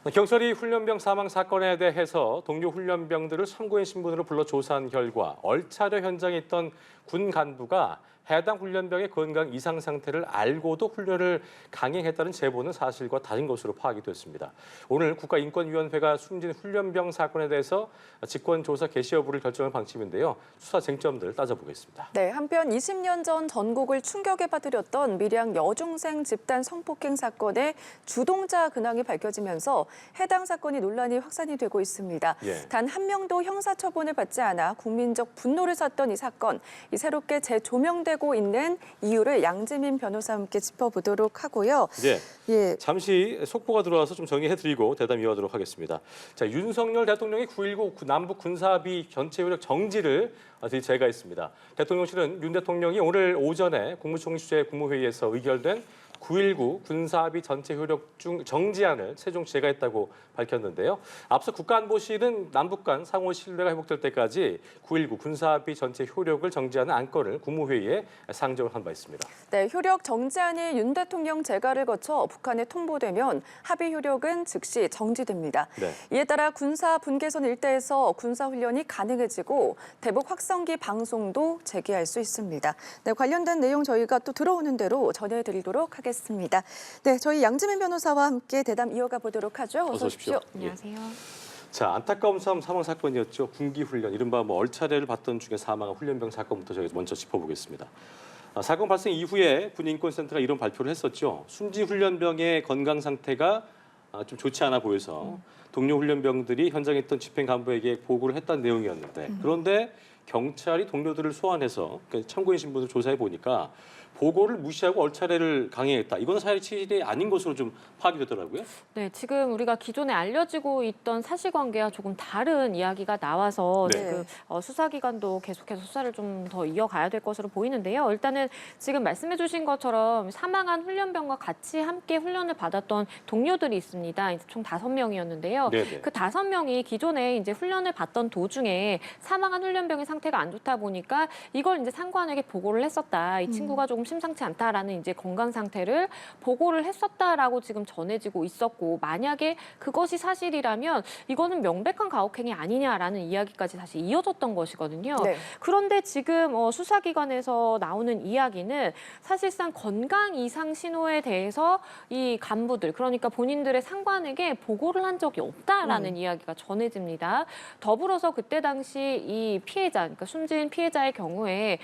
경찰이 훈련병 사망 사건에 대해서 동료 훈련병들을 참고인 신분으로 불러 조사한 결과 얼차려 현장에 있던 군 간부가 해당 훈련병의 건강 이상 상태를 알고도 훈련을 강행했다는 제보는 사실과 다른 것으로 파악이 됐습니다. 오늘 국가인권위원회가 숨진 훈련병 사건에 대해서 직권조사 개시 여부를 결정할 방침인데요. 수사 쟁점들 따져보겠습니다. 네, 한편 20년 전 전국을 충격에 빠뜨렸던 밀양 여중생 집단 성폭행 사건의 주동자 근황이 밝혀지면서 해당 사건이 논란이 확산이 되고 있습니다. 단 한 명도 형사처분을 받지 않아 국민적 분노를 샀던 이 사건, 새롭게 재조명되고 있는 이유를 양지민 변호사와 함께 짚어보도록 하고요. 잠시 속보가 들어와서 좀 정리해드리고 대담 이어가도록 하겠습니다. 자, 윤석열 대통령이 9.19 남북 군사합의 전체 효력 정지를 제거했습니다. 대통령실은 윤 대통령이 오늘 오전에 국무총리 주재 국무회의에서 의결된 9.19 군사합의 전체 효력 정지안을 최종 제거했다고 밝혔는데요. 앞서 국가안보실은 남북 간 상호 신뢰가 회복될 때까지 9.19 군사합의 전체 효력을 정지하는 안건을 국무회의에 상정을 한 바 있습니다. 네, 효력 정지안이 윤 대통령 재가를 거쳐 북한에 통보되면 합의 효력은 즉시 정지됩니다. 이에 따라 군사 분계선 일대에서 군사훈련이 가능해지고 대북 확성기 방송도 재개할 수 있습니다. 네, 관련된 내용 저희가 또 들어오는 대로 전해드리도록 하겠습니다. 네, 저희 양지민 변호사와 함께 대담 이어가 보도록 하죠. 어서 오십시오. 안녕하세요. 자, 안타까운 사망 사건이었죠. 군기훈련, 이른바 얼차례를 받던 중에 사망한 훈련병 사건부터 저희 먼저 짚어보겠습니다. 사건 발생 이후에 군인권센터가 이런 발표를 했었죠. 숨진 훈련병의 건강 상태가 좀 좋지 않아 보여서 동료 훈련병들이 현장에 있던 집행 간부에게 보고를 했다는 내용이었는데 그런데 경찰이 동료들을 소환해서 참고인 신분을 조사해 보니까 보고를 무시하고 얼차례를 강행했다. 이건 사실이 아닌 것으로 좀 파악이 되더라고요. 네, 지금 우리가 기존에 알려지고 있던 사실관계와 조금 다른 이야기가 나와서 지금 수사기관도 계속해서 수사를 좀 더 이어가야 될 것으로 보이는데요. 일단은 지금 말씀해 주신 것처럼 사망한 훈련병과 같이 함께 훈련을 받았던 동료들이 있습니다. 이제 총 5명이었는데요. 그 5명이 기존에 이제 훈련을 받던 도중에 사망한 훈련병의 상태가 안 좋다 보니까 이걸 이제 상관에게 보고를 했었다. 이 친구가 조금 심상치 않다라는 이제 건강 상태를 보고를 했었다라고 지금 전해지고 있었고, 만약에 그것이 사실이라면 이거는 명백한 가혹행위 아니냐라는 이야기까지 사실 이어졌던 것이거든요. 그런데 지금 수사기관에서 나오는 이야기는 사실상 건강 이상 신호에 대해서 이 간부들, 그러니까 본인들의 상관에게 보고를 한 적이 없다라는 이야기가 전해집니다. 더불어서 그때 당시 이 피해자, 그러니까 숨진 피해자의 경우에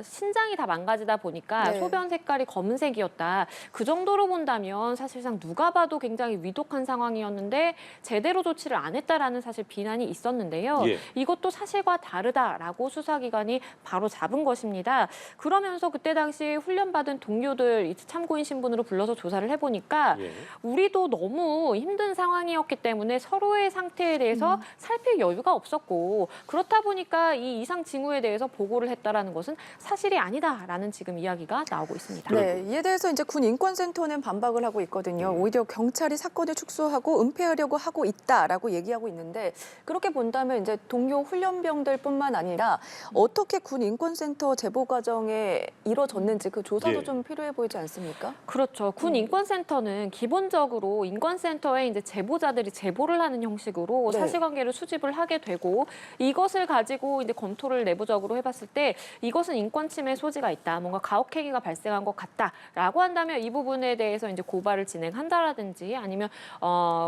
신장이 다 망가지다 보니까 소변 색깔이 검은색이었다. 그 정도로 본다면 사실상 누가 봐도 굉장히 위독한 상황이었는데 제대로 조치를 안 했다라는 사실 비난이 있었는데요. 이것도 사실과 다르다라고 수사기관이 바로 잡은 것입니다. 그러면서 그때 당시 훈련받은 동료들 참고인 신분으로 불러서 조사를 해보니까 우리도 너무 힘든 상황이었기 때문에 서로의 상태에 대해서 살필 여유가 없었고, 그렇다 보니까 이 이상 징후에 대해서 보고를 했다라는 것은 사실이 아니다라는 지금 이야기가 나오고 있습니다. 네, 이에 대해서 이제 군 인권센터는 반박을 하고 있거든요. 오히려 경찰이 사건을 축소하고 은폐하려고 하고 있다라고 얘기하고 있는데, 그렇게 본다면 이제 동료 훈련병들뿐만 아니라 어떻게 군 인권센터 제보 과정에 이루어졌는지 그 조사도 좀 필요해 보이지 않습니까? 그렇죠. 군 인권센터는 기본적으로 인권센터에 이제 제보자들이 제보를 하는 형식으로 사실관계를 수집을 하게 되고, 이것을 가지고 이제 검토를 내부적으로 해봤을 때 이것은 인권 침해 소지가 있다, 뭔가 가혹행위가 발생한 것 같다라고 한다면 이 부분에 대해서 이제 고발을 진행한다라든지 아니면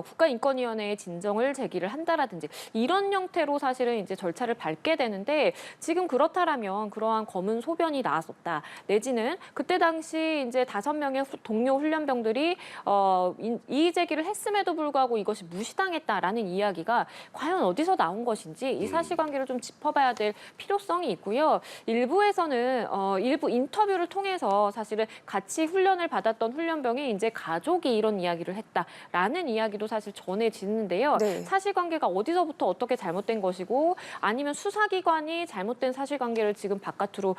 국가인권위원회에 진정을 제기를 한다라든지 이런 형태로 사실은 이제 절차를 밟게 되는데, 지금 그렇다라면 그러한 검은 소변이 나왔었다, 내지는 그때 당시 이제 5명의 동료 훈련병들이 이의 제기를 했음에도 불구하고 이것이 무시당했다라는 이야기가 과연 어디서 나온 것인지 이 사실관계를 좀 짚어봐야 될 필요성이 있고요. 일부에서는 일부 인터뷰를 통해서 사실은 같이 훈련을 받았던 훈련병이 이제 가족이 이런 이야기를 했다라는 이야기도 사실 전해지는데요. 사실관계가 어디서부터 어떻게 잘못된 것이고, 아니면 수사기관이 잘못된 사실관계를 지금 바깥으로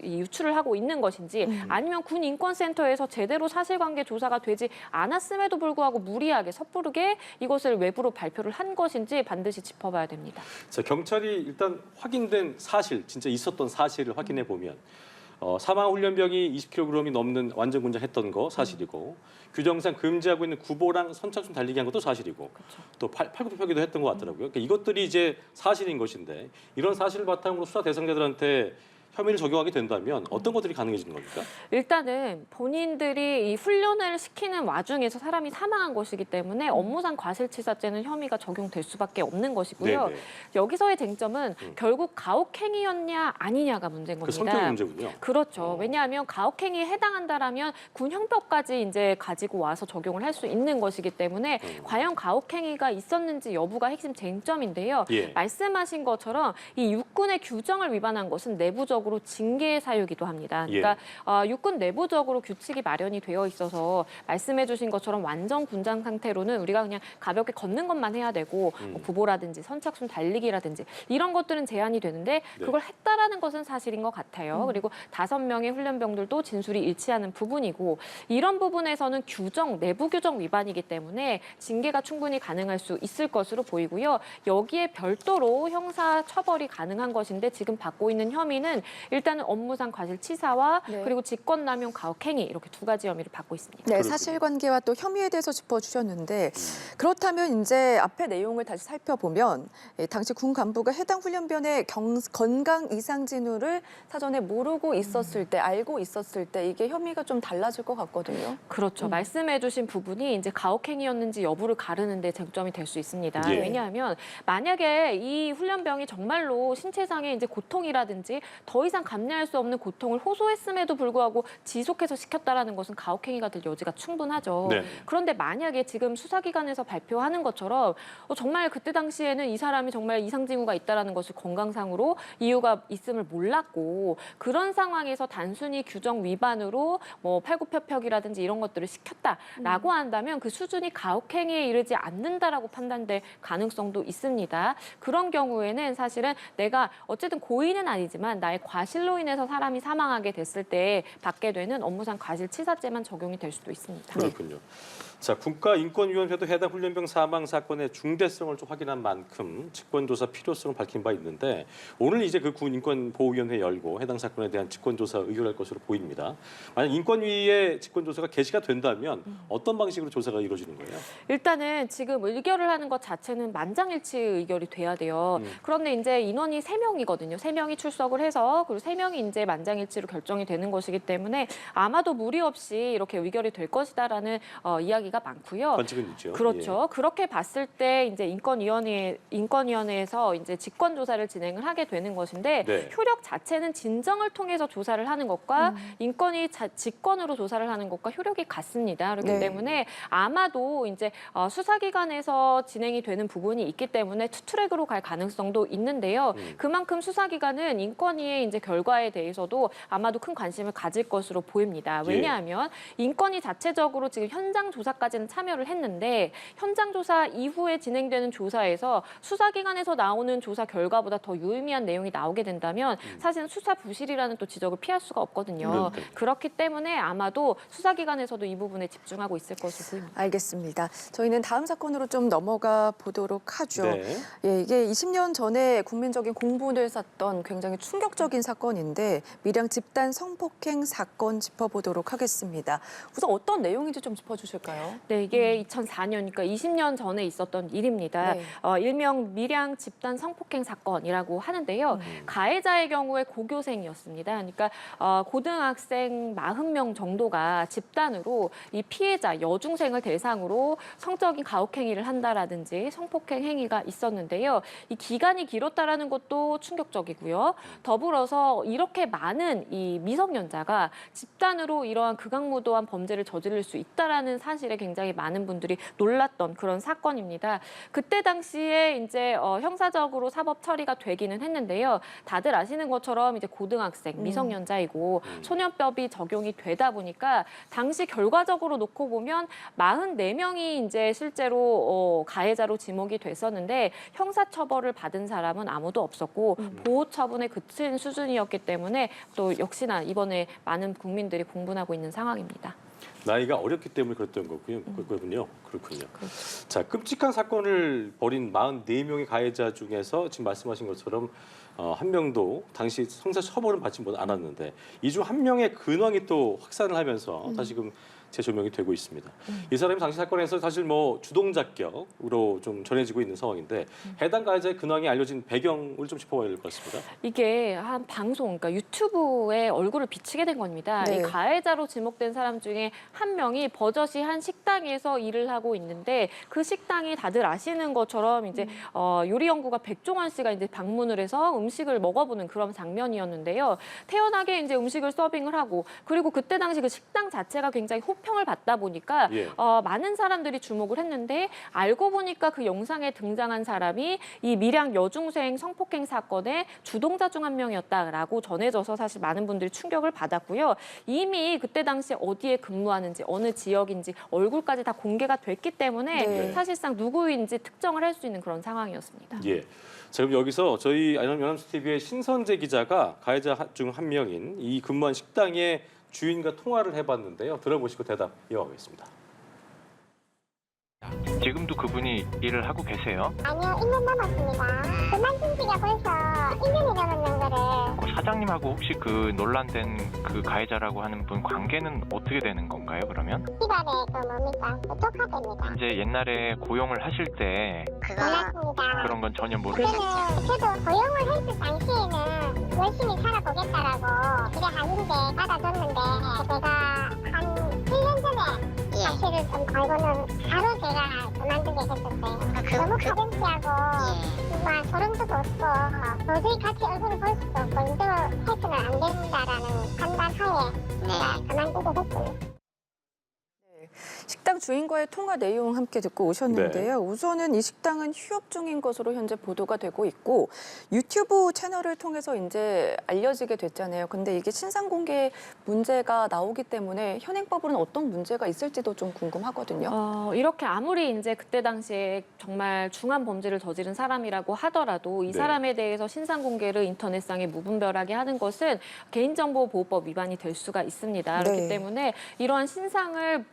유출을 하고 있는 것인지, 아니면 군 인권센터에서 제대로 사실관계 조사가 되지 않았음에도 불구하고 무리하게 섣부르게 이것을 외부로 발표를 한 것인지 반드시 짚어봐야 됩니다. 자, 경찰이 일단 확인된 사실, 진짜 있었던 사실을 확인해 보면 사망 훈련병이 20kg이 넘는 완전 군장했던 거 사실이고 규정상 금지하고 있는 구보랑 선착순 달리기 한 것도 사실이고 또 팔굽혀펴기도 했던 것 같더라고요. 그러니까 이것들이 이제 사실인 것인데 이런 사실을 바탕으로 수사 대상자들한테 혐의를 적용하게 된다면 어떤 것들이 가능해지는 겁니까? 일단은 본인들이 이 훈련을 시키는 와중에서 사람이 사망한 것이기 때문에 업무상 과실치사죄는 혐의가 적용될 수밖에 없는 것이고요. 네네. 여기서의 쟁점은 결국 가혹행위였냐 아니냐가 문제인 그 겁니다. 성격 문제군요. 그렇죠. 왜냐하면 가혹행위에 해당한다라면 군형법까지 이제 가지고 와서 적용을 할 수 있는 것이기 때문에 과연 가혹행위가 있었는지 여부가 핵심 쟁점인데요. 예. 말씀하신 것처럼 이 육군의 규정을 위반한 것은 내부적으로 징계 사유이기도 합니다. 그러니까 육군 내부적으로 규칙이 마련이 되어 있어서 말씀해주신 것처럼 완전 군장 상태로는 우리가 그냥 가볍게 걷는 것만 해야 되고 뭐 부보라든지 선착순 달리기라든지 이런 것들은 제한이 되는데 그걸 했다라는 것은 사실인 것 같아요. 그리고 5명의 훈련병들도 진술이 일치하는 부분이고 이런 부분에서는 규정, 내부 규정 위반이기 때문에 징계가 충분히 가능할 수 있을 것으로 보이고요. 여기에 별도로 형사 처벌이 가능한 것인데 지금 받고 있는 혐의는 일단은 업무상 과실치사와 그리고 직권남용 가혹행위 이렇게 2가지 혐의를 받고 있습니다. 네, 사실관계와 또 혐의에 대해서 짚어주셨는데 그렇다면 이제 앞의 내용을 다시 살펴보면 당시 군 간부가 해당 훈련병의 건강 이상 징후를 사전에 모르고 있었을 때, 알고 있었을 때 이게 혐의가 좀 달라질 것 같거든요. 그렇죠. 말씀해주신 부분이 이제 가혹행위였는지 여부를 가르는데 쟁점이 될 수 있습니다. 예. 왜냐하면 만약에 이 훈련병이 정말로 신체상의 이제 고통이라든지 더 이상 감내할 수 없는 고통을 호소했음에도 불구하고 지속해서 시켰다라는 것은 가혹행위가 될 여지가 충분하죠. 네. 그런데 만약에 지금 수사기관에서 발표하는 것처럼 정말 그때 당시에는 이 사람이 정말 이상 징후가 있다라는 것을 건강상으로 이유가 있음을 몰랐고 그런 상황에서 단순히 규정 위반으로 뭐 팔굽혀펴기라든지 이런 것들을 시켰다라고 한다면 그 수준이 가혹행위에 이르지 않는다라고 판단될 가능성도 있습니다. 그런 경우에는 사실은 내가 어쨌든 고의는 아니지만 나의 과실로 인해서 사람이 사망하게 됐을 때 받게 되는 업무상 과실치사죄만 적용이 될 수도 있습니다. 그렇군요. 자, 국가인권위원회도 해당 훈련병 사망 사건의 중대성을 좀 확인한 만큼 직권조사 필요성을 밝힌 바 있는데 오늘 이제 그 군인권보호위원회 열고 해당 사건에 대한 직권조사 의결할 것으로 보입니다. 만약 인권위의 직권조사가 개시가 된다면 어떤 방식으로 조사가 이루어지는 거예요? 일단은 지금 의결을 하는 것 자체는 만장일치 의결이 돼야 돼요. 그런데 이제 인원이 3명이거든요. 3명이 출석을 해서 그리고 3명이 이제 만장일치로 결정이 되는 것이기 때문에 아마도 무리 없이 이렇게 의결이 될 것이다라는 이야기가 많고요. 관측은 있죠. 그렇죠. 예. 그렇게 봤을 때 이제 인권위원회에서 이제 직권 조사를 진행을 하게 되는 것인데 네. 효력 자체는 진정을 통해서 조사를 하는 것과 인권위 직권으로 조사를 하는 것과 효력이 같습니다. 그렇기 네. 때문에 아마도 이제 수사기관에서 진행이 되는 부분이 있기 때문에 투트랙으로 갈 가능성도 있는데요. 그만큼 수사기관은 인권위의 이제 결과에 대해서도 아마도 큰 관심을 가질 것으로 보입니다. 왜냐하면 인권위 자체적으로 지금 현장 조사까지는 참여를 했는데 현장 조사 이후에 진행되는 조사에서 수사기관에서 나오는 조사 결과보다 더 유의미한 내용이 나오게 된다면 사실은 수사 부실이라는 또 지적을 피할 수가 없거든요. 그렇기 때문에 아마도 수사기관에서도 이 부분에 집중하고 있을 것으로 보입니다. 알겠습니다. 저희는 다음 사건으로 좀 넘어가 보도록 하죠. 네. 예, 이게 20년 전에 국민적인 공분을 샀던 굉장히 충격적인 사건인데 밀양 집단 성폭행 사건 짚어보도록 하겠습니다. 우선 어떤 내용인지 좀 짚어주실까요? 네, 이게 2004년, 그러니까 20년 전에 있었던 일입니다. 네. 일명 밀양 집단 성폭행 사건이라고 하는데요. 가해자의 경우에 고교생이었습니다. 그러니까 고등학생 40명 정도가 집단으로 이 피해자 여중생을 대상으로 성적인 가혹행위를 한다라든지 성폭행 행위가 있었는데요. 이 기간이 길었다라는 것도 충격적이고요. 더불어서 이렇게 많은 이 미성년자가 집단으로 이러한 극악무도한 범죄를 저지를 수 있다라는 사실에 굉장히 많은 분들이 놀랐던 그런 사건입니다. 그때 당시에 이제 형사적으로 사법 처리가 되기는 했는데요. 다들 아시는 것처럼 이제 고등학생, 미성년자이고 소년법이 적용이 되다 보니까 당시 결과적으로 놓고 보면 44명이 이제 실제로 가해자로 지목이 됐었는데 형사처벌을 받은 사람은 아무도 없었고 보호처분에 그친 수준이었기 때문에 또 역시나 이번에 많은 국민들이 공분하고 있는 상황입니다. 나이가 어렸기 때문에 그랬던 거군요. 그렇군요. 자, 끔찍한 사건을 벌인 44명의 가해자 중에서 지금 말씀하신 것처럼 한 명도 당시 형사 처벌은 받지 않았는데 이 중 한 명의 근황이 또 확산을 하면서 다시금 재조명이 되고 있습니다. 이 사람이 당시 사건에서 사실 뭐 주동자격으로 좀 전해지고 있는 상황인데 해당 가해자의 근황이 알려진 배경을 좀 짚어봐야 될 것 같습니다. 이게 한 방송, 그러니까 유튜브에 얼굴을 비치게 된 겁니다. 네. 이 가해자로 지목된 사람 중에 한 명이 버젓이 한 식당에서 일을 하고 있는데 그 식당이 다들 아시는 것처럼 이제 요리 연구가 백종원 씨가 이제 방문을 해서 음식을 먹어보는 그런 장면이었는데요. 태연하게 이제 음식을 서빙을 하고 그리고 그때 당시 그 식당 자체가 굉장히 호평을 받다 보니까 예. 많은 사람들이 주목을 했는데 알고 보니까 그 영상에 등장한 사람이 이 밀양 여중생 성폭행 사건의 주동자 중 한 명이었다라고 전해져서 사실 많은 분들이 충격을 받았고요. 이미 그때 당시 어디에 근무하는지 어느 지역인지 얼굴까지 다 공개가 됐기 때문에 네. 사실상 누구인지 특정을 할 수 있는 그런 상황이었습니다. 예. 자, 그럼 여기서 저희 연합뉴스 TV의 신선재 기자가 가해자 중 한 명인 이 근무한 식당의 주인과 통화를 해봤는데요. 들어보시고 대답 이어가겠습니다. 지금도 그분이 일을 하고 계세요? 아니요, 1년 넘었습니다. 그만둔 지가 벌써 1년이 넘었는 거를. 사장님하고 혹시 그 논란된 그 가해자라고 하는 분 관계는 어떻게 되는 건가요, 그러면? 집안에 뭡니까? 독하됩니다. 이제 옛날에 고용을 하실 때 몰랐습니다. 그런 건 전혀 모르시고. 그때는 저도 고용을 했을 당시에는 열심히 살아보겠다라고 일에 하는데 받아줬는데 제가 한 1년 전에 사실을 좀 알고는 바로 제가 그만두게 됐었어요. 너무 가정치하고 정말 소름도 돋고 도저히 같이 얼굴을 볼 수도 없고 이대로 해서는 안 된다라는 판단하에 제가 그만두게 됐어요. 식당 주인과의 통화 내용 함께 듣고 오셨는데요. 네. 우선은 이 식당은 휴업 중인 것으로 현재 보도가 되고 있고 유튜브 채널을 통해서 이제 알려지게 됐잖아요. 근데 이게 신상 공개 문제가 나오기 때문에 현행법으로는 어떤 문제가 있을지도 좀 궁금하거든요. 이렇게 아무리 이제 그때 당시에 정말 중한 범죄를 저지른 사람이라고 하더라도 이 네. 사람에 대해서 신상 공개를 인터넷상에 무분별하게 하는 것은 개인정보보호법 위반이 될 수가 있습니다. 그렇기 네. 때문에 이러한 신상을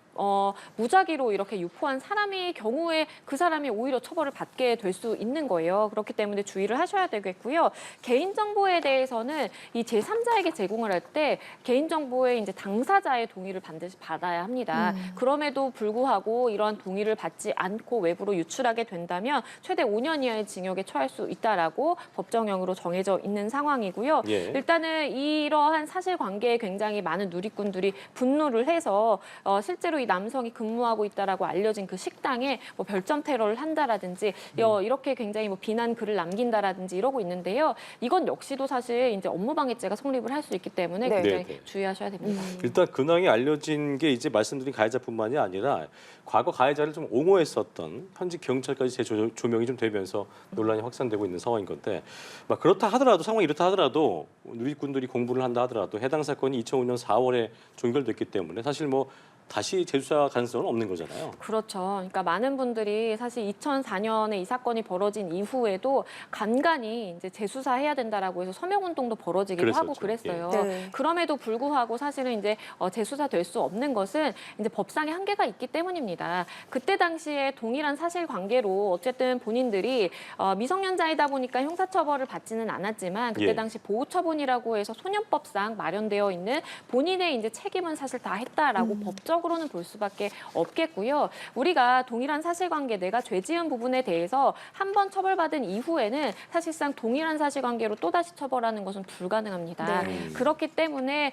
무작위로 이렇게 유포한 사람의 경우에 그 사람이 오히려 처벌을 받게 될 수 있는 거예요. 그렇기 때문에 주의를 하셔야 되겠고요. 개인정보에 대해서는 이 제3자에게 제공을 할 때 개인정보의 이제 당사자의 동의를 반드시 받아야 합니다. 그럼에도 불구하고 이러한 동의를 받지 않고 외부로 유출하게 된다면 최대 5년 이하의 징역에 처할 수 있다라고 법정형으로 정해져 있는 상황이고요. 예. 일단은 이러한 사실관계에 굉장히 많은 누리꾼들이 분노를 해서 실제로 이 남성이 근무하고 있다라고 알려진 그 식당에 뭐 별점 테러를 한다라든지 이렇게 굉장히 뭐 비난 글을 남긴다라든지 이러고 있는데요. 이건 역시도 사실 이제 업무방해죄가 성립을 할 수 있기 때문에 네. 굉장히 네. 주의하셔야 됩니다. 일단 근황이 알려진 게 이제 말씀드린 가해자뿐만이 아니라 과거 가해자를 좀 옹호했었던 현직 경찰까지 재조명이 좀 되면서 논란이 확산되고 있는 상황인 건데 막 그렇다 하더라도 상황이 이렇다 하더라도 누리꾼들이 공부를 한다 하더라도 해당 사건이 2005년 4월에 종결됐기 때문에 사실 뭐 다시 재수사 가능성은 없는 거잖아요. 그렇죠. 그러니까 많은 분들이 사실 2004년에 이 사건이 벌어진 이후에도 간간히 이제 재수사해야 된다라고 해서 서명 운동도 벌어지기도 하고 그랬었죠. 그랬어요. 네. 그럼에도 불구하고 사실은 이제 재수사될 수 없는 것은 이제 법상의 한계가 있기 때문입니다. 그때 당시에 동일한 사실관계로 어쨌든 본인들이 미성년자이다 보니까 형사처벌을 받지는 않았지만 그때 예. 당시 보호처분이라고 해서 소년법상 마련되어 있는 본인의 이제 책임은 사실 다 했다라고 법적으로는 볼 수밖에 없겠고요. 우리가 동일한 사실관계 내가 죄 지은 부분에 대해서 한 번 처벌받은 이후에는 사실상 동일한 사실관계로 또다시 처벌하는 것은 불가능합니다. 네. 그렇기 때문에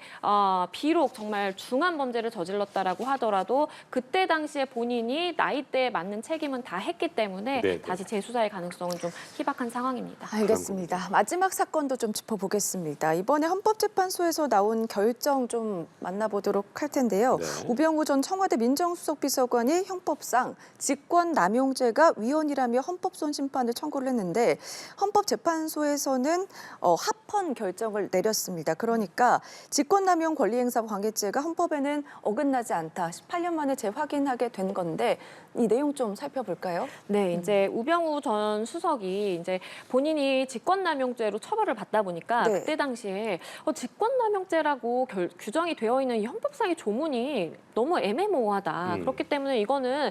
비록 정말 중한 범죄를 저질렀다라고 하더라도 그때 당시에 본인이 나이대에 맞는 책임은 다 했기 때문에 네, 네. 다시 재수사의 가능성은 좀 희박한 상황입니다. 알겠습니다. 마지막 사건도 좀 짚어보겠습니다. 이번에 헌법재판소에서 나온 결정 좀 만나보도록 할 텐데요. 네. 우병우 전 청와대 민정수석 비서관이 형법상 직권남용죄가 위헌이라며 헌법소원 심판을 청구를 했는데 헌법재판소에서는 합헌 결정을 내렸습니다. 그러니까 직권남용 권리행사 관계죄가 헌법에는 어긋나지 않다. 18년 만에 재확인하게 된 건데 이 내용 좀 살펴볼까요? 네, 이제 우병우 전 수석이 이제 본인이 직권남용죄로 처벌을 받다 보니까 네. 그때 당시에 직권남용죄라고 규정이 되어 있는 이 헌법상의 조문이 너무 애매모호하다. 그렇기 때문에 이거는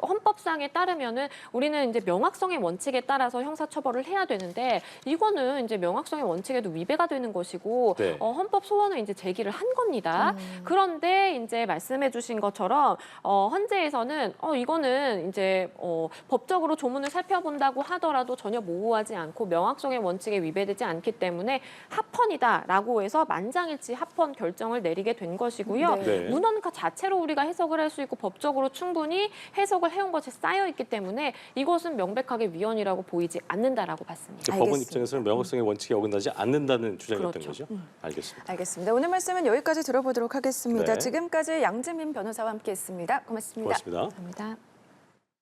헌법상에 따르면은 우리는 이제 명확성의 원칙에 따라서 형사처벌을 해야 되는데 이거는 이제 명확성의 원칙에도 위배가 되는 것이고 네. 헌법 소원을 이제 제기를 한 겁니다. 그런데 이제 말씀해주신 것처럼 헌재에서는 이거는 이제 법적으로 조문을 살펴본다고 하더라도 전혀 모호하지 않고 명확성의 원칙에 위배되지 않기 때문에 합헌이다라고 해서 만장일치 합헌 결정을 내리게 된 것이고요. 네. 네. 문헌 자체로 우리가 해석을 할 수 있고 법적으로 충분히 해석을 해온 것이 쌓여 있기 때문에 이것은 명백하게 위헌이라고 보이지 않는다라고 봤습니다. 법원 알겠습니다. 입장에서는 명확성의 원칙에 어긋나지 않는다는 주장이었던 그렇죠. 거죠. 알겠습니다. 알겠습니다. 오늘 말씀은 여기까지 들어보도록 하겠습니다. 네. 지금까지 양재민 변호사와 함께했습니다. 고맙습니다. 고맙습니다. 감사합니다.